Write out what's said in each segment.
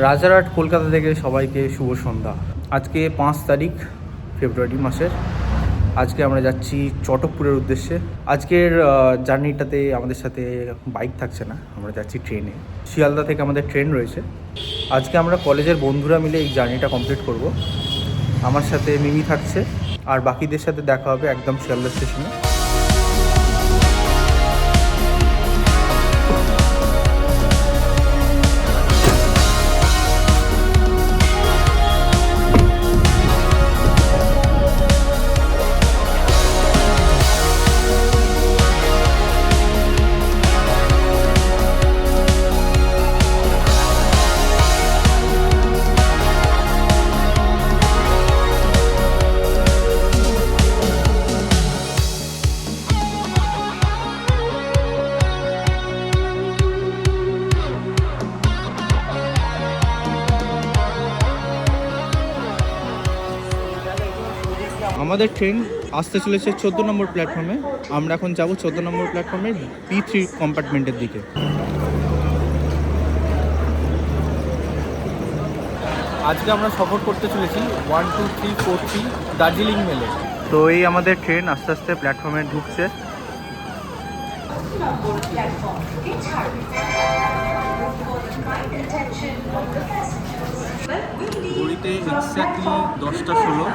রাজারহাট কলকাতা থেকে সবাইকে শুভ সন্ধ্যা। আজকে 5 তারিখ ফেব্রুয়ারি মাসের। আজকে আমরা যাচ্ছি চটকপুরের উদ্দেশ্যে। আজকের জার্নিটাতে আমাদের সাথে বাইক থাকছে না, আমরা যাচ্ছি ট্রেনে। শিয়ালদা থেকে আমাদের ট্রেন রয়েছে। আজকে আমরা কলেজের বন্ধুরা মিলে এই জার্নিটা কমপ্লিট করব। আমার সাথে মিমি থাকছে, আর বাকিদের সাথে দেখা হবে একদম শিয়ালদা স্টেশনে। আমাদের ট্রেন আসতে চলেছে 14 নম্বর প্ল্যাটফর্মে। আমরা এখন যাব 14 নম্বর প্ল্যাটফর্মের B3 কম্পার্টমেন্টের দিকে। আজকে আমরা সফর করতে চলেছি 1, 2, 3, 4, 3 দার্জিলিং মেলে। তো এই আমাদের ট্রেন আস্তে আস্তে প্ল্যাটফর্মে ঢুকছে। ঘড়িতে এক্স্যাক্টলি 10:16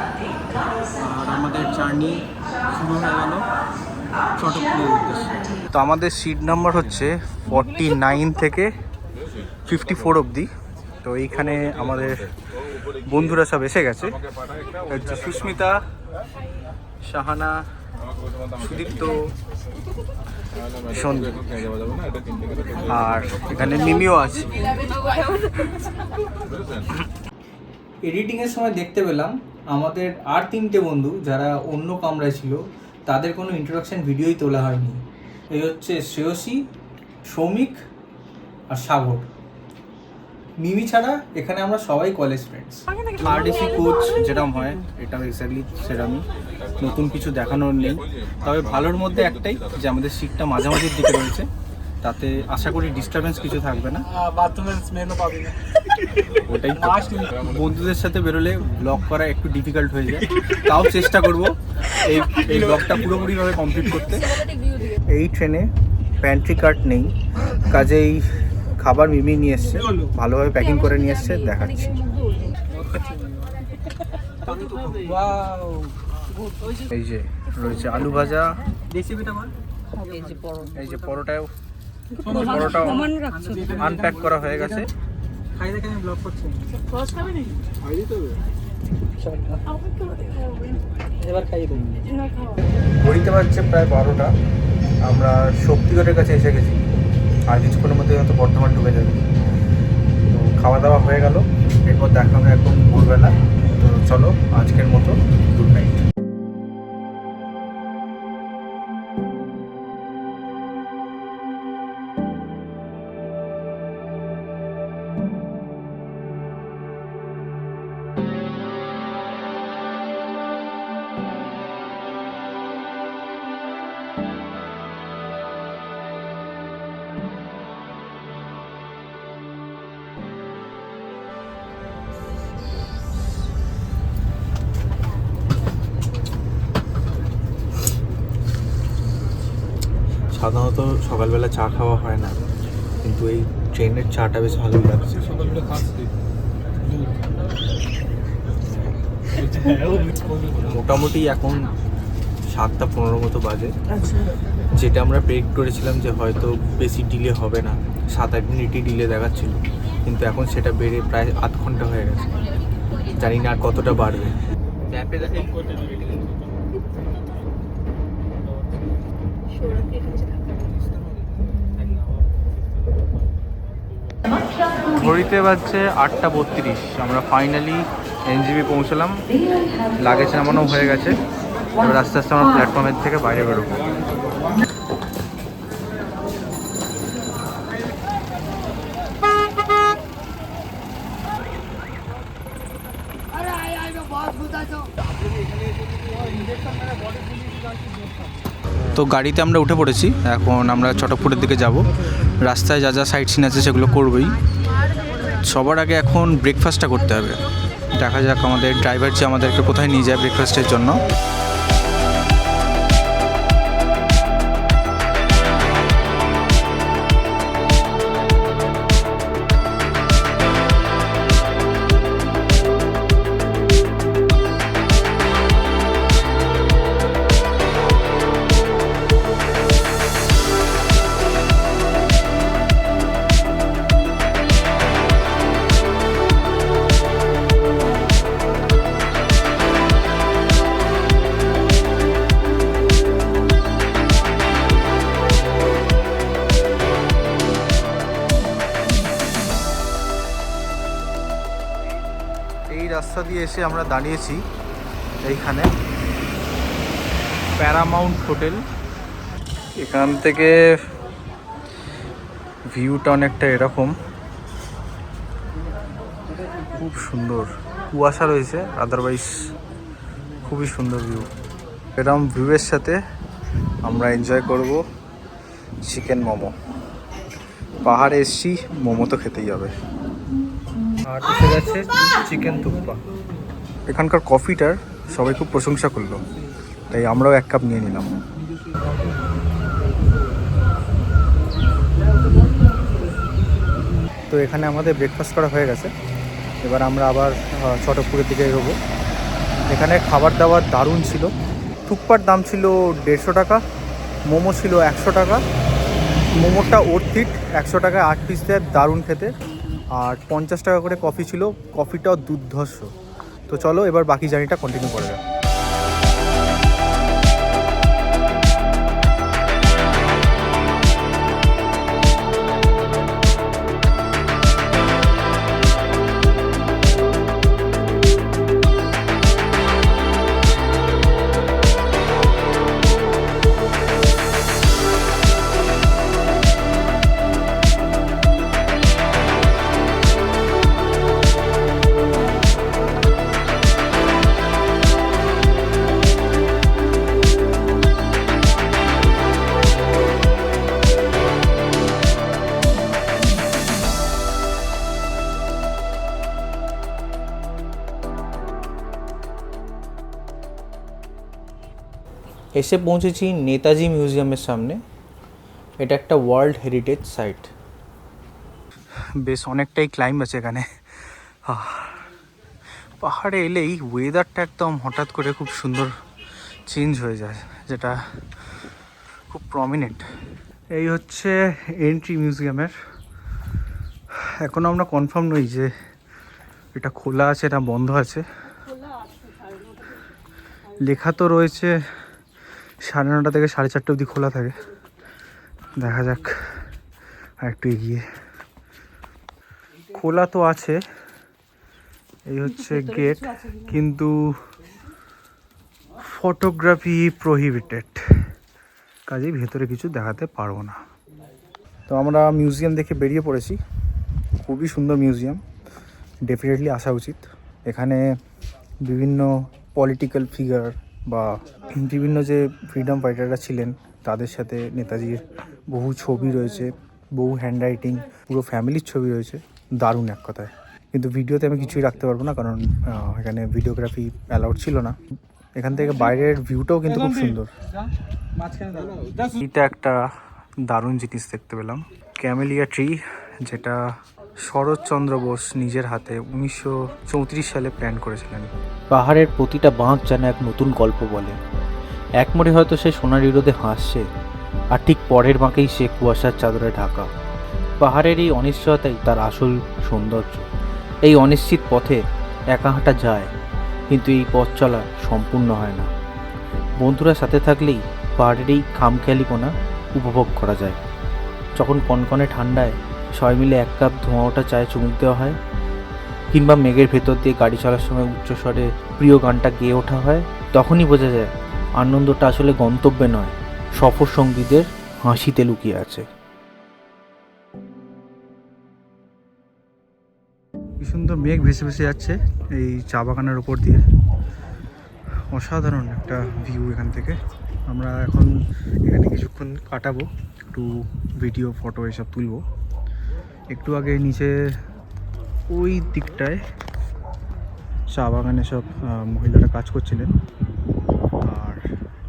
আর আমাদের জার্নি শুরু হয়ে গেল চটকপুরের উদ্দেশ্যে। তো আমাদের সিট নাম্বার হচ্ছে 49 থেকে 54 অবধি। তো এইখানে আমাদের বন্ধুরা সব এসে গেছে। হচ্ছে সুস্মিতা, শাহানা, সুদীপ্ত, সন্দীপ, আর এখানে মিমিও আছে। এডিটিংয়ের সময় দেখতে পেলাম আমাদের আর 3টে বন্ধু যারা অন্য কামরায় ছিল, তাদের কোনো ইন্ট্রোডাকশন ভিডিওই তোলা হয়নি। এই হচ্ছে শ্রেয়সী, সৌমিক আর সাগর। মিমি ছাড়া এখানে আমরা সবাই কলেজ ফ্রেন্ডস। আরডিসি কোচ যেরকম হয় এটাও এক্স্যাক্টলি সেরকমই, নতুন কিছু দেখানোর নেই। তবে ভালোর মধ্যে একটাই যে আমাদের সিটটা মাঝামাঝির দিকে রয়েছে, তাতে আশা করি ডিস্টারবেন্স কিছু থাকবে না। বাথরুমের স্মেলও পাবি না, ওটাই। বন্ধুদের সাথে বেরোলে ব্লগ করা একটু ডিফিকাল্ট হয়ে যায়, তাও চেষ্টা করব এই ব্লগটা পুরোপুরিভাবে কমপ্লিট করতে। এই ট্রেনে প্যান্ট্রি কার্ড নেই, কাজেই খাবার মিমি নিয়ে এসছে, ভালোভাবে প্যাকিং করে নিয়ে এসছে, দেখাচ্ছি। এই যে রয়েছে আলু ভাজা, এই যে পরোটাও আনপ্যাক করা হয়ে গেছে। ঘড়িতে বাজছে প্রায় 12টা। আমরা শক্তিগড়ের কাছে এসে গেছি, আর কিছুক্ষণের মধ্যে হয়তো বর্ধমান ঢুকে যাবে। তো খাওয়া দাওয়া হয়ে গেল, এরপর দেখা হবে একদম ভোরবেলা। তো চলো আজকের মতো গুড নাইট। সাধারণত সকালবেলা চা খাওয়া হয় না, কিন্তু এই ট্রেনের চাটা বেশ ভালোই লাগছে। মোটামুটি এখন 7:15 মতো বাজে। যেটা আমরা প্রেডিক্ট করেছিলাম যে হয়তো বেশি ডিলে হবে না, 7-8 মিনিটই ডিলে দেখাচ্ছিল, কিন্তু এখন সেটা বেড়ে প্রায় আধ ঘন্টা হয়ে গেছে। জানি না আর কতটা বাড়বে। ঘড়িতে বাজছে 8:32। আমরা ফাইনালি এনজিবি পৌঁছলাম, লাগেজ নামানো হয়ে গেছে। এবার আস্তে আস্তে আমরা প্ল্যাটফর্মের থেকে বাইরে বেরোবো। তো গাড়িতে আমরা উঠে পড়েছি, এখন আমরা চটকপুরের দিকে যাব। রাস্তায় যা যা সাইট সিন আছে সেগুলো করবই। সবার আগে এখন ব্রেকফাস্টটা করতে হবে। দেখা যাক আমাদের ড্রাইভার যে আমাদেরকে কোথায় নিয়ে যায় ব্রেকফাস্টের জন্য। এই রাস্তা দিয়ে এসে আমরা দাঁড়িয়েছি এইখানে প্যারামাউন্ট হোটেল। এখান থেকে ভিউটা অনেকটা এরকম, খুব সুন্দর। কুয়াশা রয়েছে, আদারওয়াইজ খুবই সুন্দর ভিউ। এরকম ভিউয়ের সাথে আমরা এনজয় করব চিকেন মোমো। পাহাড়ে এসছি, মোমো তো খেতেই হবে। আর এসে গেছে চিকেন থুপ্পা। এখানকার কফিটার সবাই খুব প্রশংসা করলো, তাই আমরাও 1 কাপ নিয়ে নিলাম। তো এখানে আমাদের ব্রেকফাস্ট করা হয়ে গেছে। এবার আমরা আবার চটকপুরের দিকে এগোবো। এখানে খাবার দাবার দারুণ ছিল। থুপ্পার দাম ছিল 150 টাকা, মোমো ছিল 100 টাকা। মোমোটা অর্থিট, 100 টাকায় 8 পিস দেয়, দারুণ খেতে। আর 50 টাকা করে কফি ছিল, কফিটাও দুর্ধর্ষ। তো চলো এবার বাকি জার্নিটা কন্টিনিউ করা যাক। এসে পৌঁছেছি নেতাজি মিউজিয়ামের সামনে। এটা একটা ওয়ার্ল্ড হেরিটেজ সাইট। বেশ অনেকটাই ক্লাইম্ব আছে এখানে। পাহাড়ে এলেই ওয়েদারটা একদম হঠাৎ করে খুব সুন্দর চেঞ্জ হয়ে যায়, যেটা খুব প্রমিনেন্ট। এই হচ্ছে এন্ট্রি মিউজিয়ামের। এখন আমরা কনফার্ম নই যে এটা খোলা আছে না বন্ধ আছে। লেখা তো রয়েছে 9:30 থেকে 4:30 অবধি খোলা থাকে। দেখা যাক আর একটু এগিয়ে। খোলা তো আছে, এই হচ্ছে গেট, কিন্তু ফটোগ্রাফি প্রহিবিটেড, কাজেই ভেতরে কিছু দেখাতে পারবো না। তো আমরা মিউজিয়াম দেখে বেরিয়ে পড়েছি। খুবই সুন্দর মিউজিয়াম, ডেফিনেটলি আসা উচিত। এখানে বিভিন্ন পলিটিক্যাল ফিগার বা বিভিন্ন যে ফ্রিডম ফাইটাররা ছিলেন তাদের সাথে নেতাজির বহু ছবি রয়েছে, বহু হ্যান্ডরাইটিং, পুরো ফ্যামিলির ছবি রয়েছে। দারুণ এক কথায়। কিন্তু ভিডিওতে আমি কিছুই রাখতে পারবো না, কারণ এখানে ভিডিওগ্রাফি অ্যালাউড ছিল না। এখান থেকে বাইরের ভিউটাও কিন্তু খুব সুন্দর। এটা একটা দারুণ জিনিস দেখতে পেলাম, ক্যামেলিয়া ট্রি, যেটা শরৎচন্দ্র বোস নিজের হাতে 1934 সালে প্ল্যান করেছিলেন। পাহাড়ের প্রতিটা বাঁক যেন এক নতুন গল্প বলে। এক মোড়ে হয়তো সে সোনালি রোদে হাসছে, আর ঠিক পরের বাঁকেই সে কুয়াশার চাদরে ঢাকা। পাহাড়ের এই অনিশ্চয়তাই তার আসল সৌন্দর্য। এই অনিশ্চিত পথে একা হাঁটা যায়, কিন্তু এই পথ চলা সম্পূর্ণ হয় না। বন্ধুরা সাথে থাকলেই পাহাড়ের এই খামখেয়ালিপনা উপভোগ করা যায়। যখন কনকনে ঠান্ডায় সবাই মিলে 1 কাপ ধোঁয়া ওঠা চায়ে চুমুক দেওয়া হয়, কিংবা মেঘের ভেতর দিয়ে গাড়ি চলার সময় উচ্চস্বরে প্রিয় গানটা গেয়ে ওঠা হয়, তখনই বোঝা যায় আনন্দটা আসলে গন্তব্যে নয়, সফর সঙ্গীদের হাসিতে লুকিয়ে আছে। কি সুন্দর মেঘ ভেসে ভেসে যাচ্ছে এই চা বাগানের ওপর দিয়ে। অসাধারণ একটা ভিউ এখান থেকে। আমরা এখন এখানে কিছুক্ষণ কাটাবো, একটু ভিডিও ফটো এসব তুলবো। একটু আগে নিচে ওই দিকটায় চা বাগানে সব মহিলারা কাজ করছিলেন, আর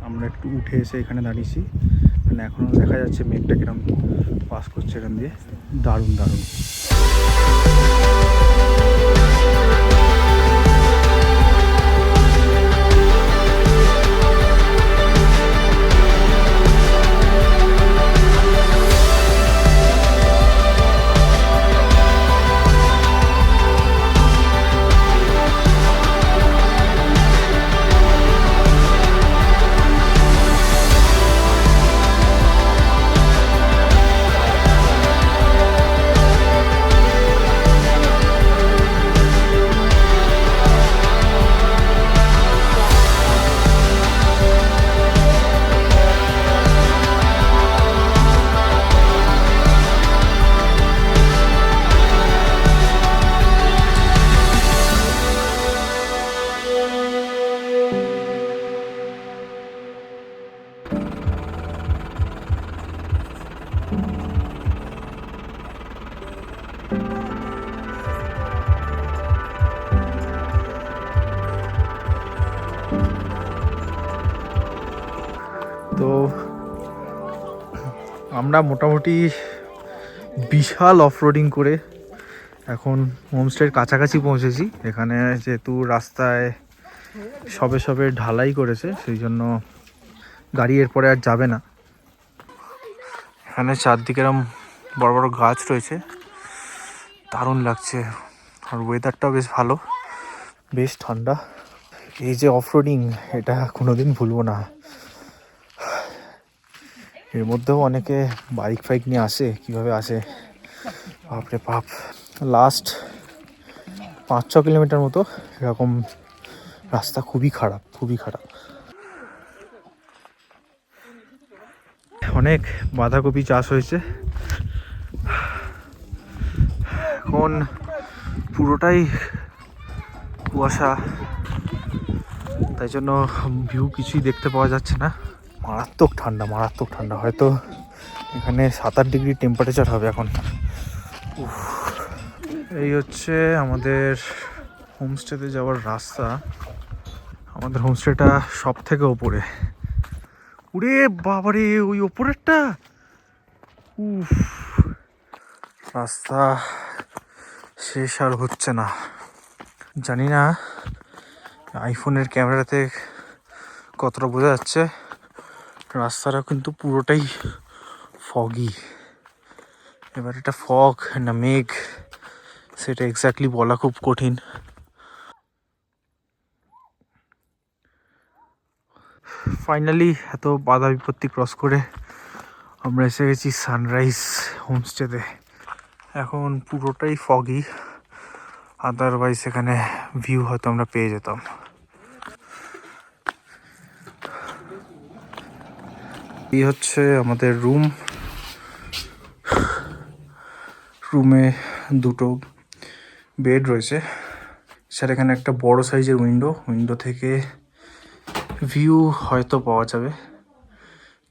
আমরা একটু উঠে এসে এখানে দাঁড়িয়েছি। মানে এখনও দেখা যাচ্ছে মেঘটা কিরম পাস করছে এখান দিয়ে। দারুণ দারুণ। তো আমরা মোটামুটি বিশাল অফরোডিং করে এখন হোমস্টের কাছাকাছি পৌঁছেছি। এখানে যেহেতু রাস্তায় সবে সবে ঢালাই করেছে, সেই জন্য গাড়ি এরপরে আর যাবে না। এখানে চারদিকে এরম বড় বড় গাছ রয়েছে, দারুণ লাগছে। আর ওয়েদারটাও বেশ ভালো, বেশ ঠান্ডা। এই যে অফরোডিং, এটা কোনোদিন ভুলবো না। এর মধ্যেও অনেকে বাইক ফাইক নিয়ে আসে, কিভাবে আসে বাপরে বাপ। লাস্ট 5-6 কিলোমিটার মতো এরকম রাস্তা, খুবই খারাপ, খুবই খারাপ। অনেক বাঁধাকপি চাষ হয়েছে, এখন পুরোটাই কুয়াশা, তাই জন্য ভিউ কিছুই দেখতে পাওয়া যাচ্ছে না। মারাত্মক ঠান্ডা, মারাত্মক ঠান্ডা। হয়তো এখানে 7-8 ডিগ্রি টেম্পারেচার হবে এখন। উফ। এই হচ্ছে আমাদের হোমস্টেতে যাওয়ার রাস্তা। আমাদের হোমস্টেটা সব থেকে ওপরে। উরে বাবারে, ওই ওপরেরটা। উফ, রাস্তা শেষ আর হচ্ছে না। জানি না আইফোনের ক্যামেরাতে কতটা বোঝা যাচ্ছে, রাস্তাটা কিন্তু পুরোটাই ফগি। এবার এটা ফগ না মেঘ সেটা এক্স্যাক্টলি বলা খুব কঠিন। ফাইনালি এত বাধা বিপত্তি ক্রস করে আমরা এসে গেছি সানরাইজ হোমস্টেতে। এখন পুরোটাই ফগি, আদারওয়াইজ এখানে ভিউ হয়তো আমরা পেয়ে যেতাম। এই হচ্ছে আমাদের রুম। রুমে দুটো বেড রয়েছে, স্যার এখানে একটা বড় সাইজের উইন্ডো থেকে ভিউ হয়তো পাওয়া যাবে।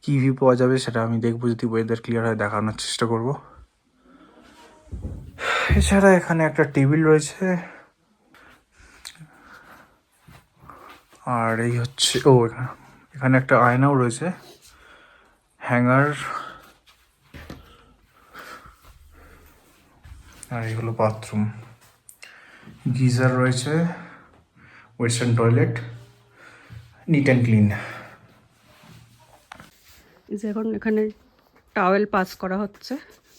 কী ভিউ পাওয়া যাবে সেটা আমি দেখবো, যদি ওয়েদার ক্লিয়ার হয় দেখানোর চেষ্টা করব। এছাড়া এখানে একটা টেবিল রয়েছে, আর এই হচ্ছে এখানে একটা আয়নাও রয়েছে, হ্যাঙ্গার। আর এই হলো বাথরুম, গিজার রয়েছে, western toilet, neat and clean. যে এখন এখানে টাওয়েল পাস করা হচ্ছে,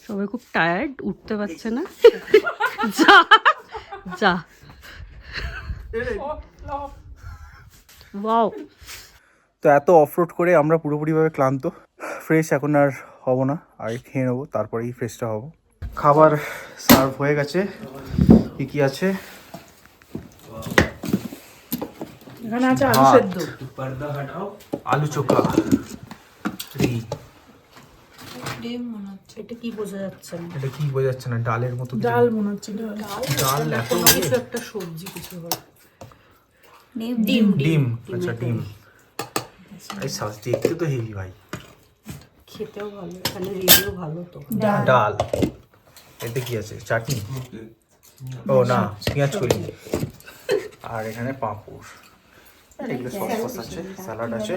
সবাই খুব টায়ার্ড, উঠতে পারছে না। যা যা, ওয়াও। তো এত অফরোড করে আমরা পুরোপুরিভাবে ক্লান্ত, ফ্রেশ এখন আর হব না, আগে খেয়ে নেবো তারপরেই ফ্রেশটা হব। খাবার সার্ভ হয়ে গেছে। কি কি আছে? এখানে আছে আলু সেদ্ধ, আলু চোখা, এটা কি বোঝা যাচ্ছে না, এটা কি বোঝা যাচ্ছে না, ডালের মতো কিছু। ডাল মনে হচ্ছে, ডাল এত কিছু একটা সবজি কিছু হয়। ডিম, ডিম, আচ্ছা ডিম। এই সস দেখতে তো হেভি ভাই, খেতেও ভালো, এখানে রিভিউ ভালো। তো ডাল, এতে কি আছে? চাটনি, ও না, পেঁয়াজ কলি। আর এখানে পাঁপড়, আর এগুলো সস আছে, স্যালাড আছে।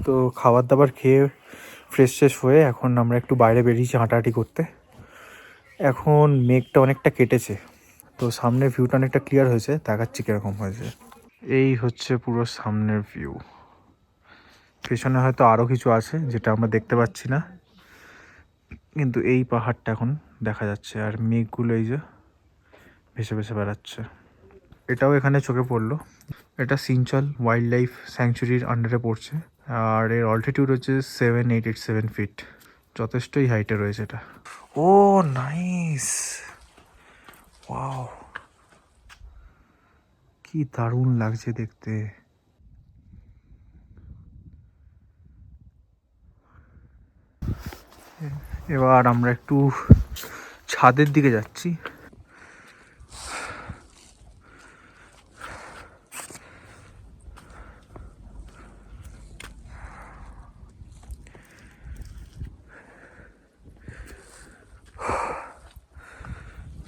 তো খাবার দাবার খেয়ে ফ্রেশ শেষ হয়ে এখন আমরা একটু বাইরে বেরিয়েছি হাঁটাহাঁটি করতে। এখন মেঘটা অনেকটা কেটেছে, তো সামনের ভিউটা অনেকটা ক্লিয়ার হয়েছে, দেখাচ্ছি কীরকম হয়েছে। এই হচ্ছে পুরো সামনের ভিউ। পেছনে হয়তো আরও কিছু আছে যেটা আমরা দেখতে পাচ্ছি না, কিন্তু এই পাহাড়টা এখন দেখা যাচ্ছে। আর মেঘগুলো এই যে ভেসে ভেসে বেড়াচ্ছে, এটাও এখানে চোখে পড়লো। এটা সিনচল ওয়াইল্ড লাইফ স্যাংচুরির আন্ডারে পড়ছে, আর এর অল্টিটিউড হচ্ছে 7887 ফিট, যথেষ্টই হাইটে রয়েছে এটা। ও নাইস, ওয়াও, কি দারুণ লাগছে দেখতে। এবার আমরা একটু ছাদের দিকে যাচ্ছি।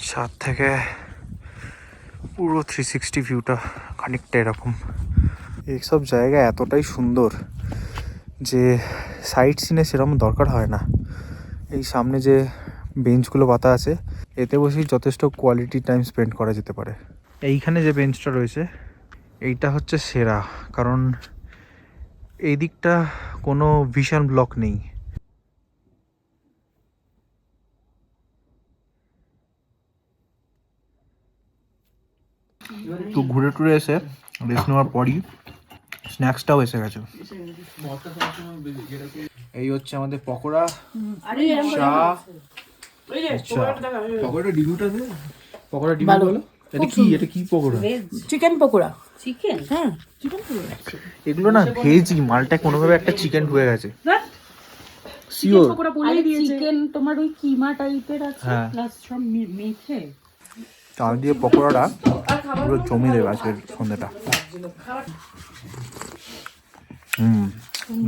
ছাদ থেকে পুরো 360 ভিউটা খানিকটা এরকম। এইসব জায়গা এতটাই সুন্দর যে সাইট সিনে সেরকম দরকার হয় না। এই সামনে যে বেঞ্চগুলো পাতা আছে, এতে বসেই যথেষ্ট কোয়ালিটি টাইম স্পেন্ড করা যেতে পারে। এইখানে যে বেঞ্চটা রয়েছে এইটা হচ্ছে সেরা, কারণ এই দিকটা কোনো ভিশন ব্লক নেই। তো ঘুরে টুরে এসে রেস্ট নেওয়ার পরই স্ন্যাক্সটাও এসে গেছে। এই হচ্ছে আমাদের পকোড়া, চা। আচ্ছা, পকোড়া ডিবুটা দে, পকোড়া ডিবু বলো। এটা কি পকোড়া? চিকেন পকোড়া। চিকেন? হ্যাঁ, এগুলো না ভেজই, মালটা কোনোভাবে একটা চিকেন ঢুকে গেছে। শিওর চিকেন তোমার ওই কিমা টাইপের আছে, হ্যাঁ। প্লাস সব মেখে। চাল দিয়ে পকোড়াটা পুরো জমি দেবে আজকের সন্ধ্যাটা।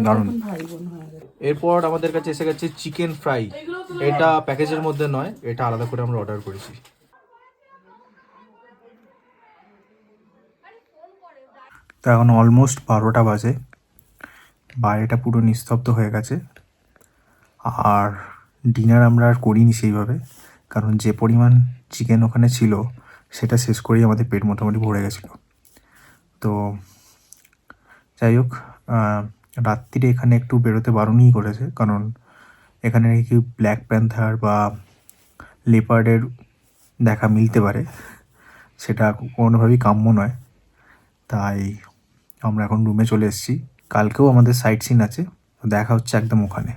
দারুণ। এরপর আমাদের কাছে এসে গেছে চিকেন ফ্রাই। এটা প্যাকেজের মধ্যে নয়, এটা আলাদা করে আমরা অর্ডার করেছি। তো এখন অলমোস্ট 12টা বাজে, বাইরেটা পুরো নিস্তব্ধ হয়ে গেছে। আর ডিনার আমরা আর করিনি সেইভাবে, কারণ যে পরিমাণ চিকেন ওখানে ছিল সেটা শেষ করেই আমাদের পেট মোটামুটি ভরে গেছিলো। তো যাই হোক, রাত্রিরে এখানে একটু বেরোতে বারণই করেছে, কারণ এখানে নাকি ব্ল্যাক প্যান্থার বা লেপার্ডের দেখা মিলতে পারে, সেটা কোনোভাবেই কাম্য নয়। তাই আমরা এখন রুমে চলে এসেছি। কালকেও আমাদের সাইট সিন আছে, দেখা হচ্ছে একদম ওখানে।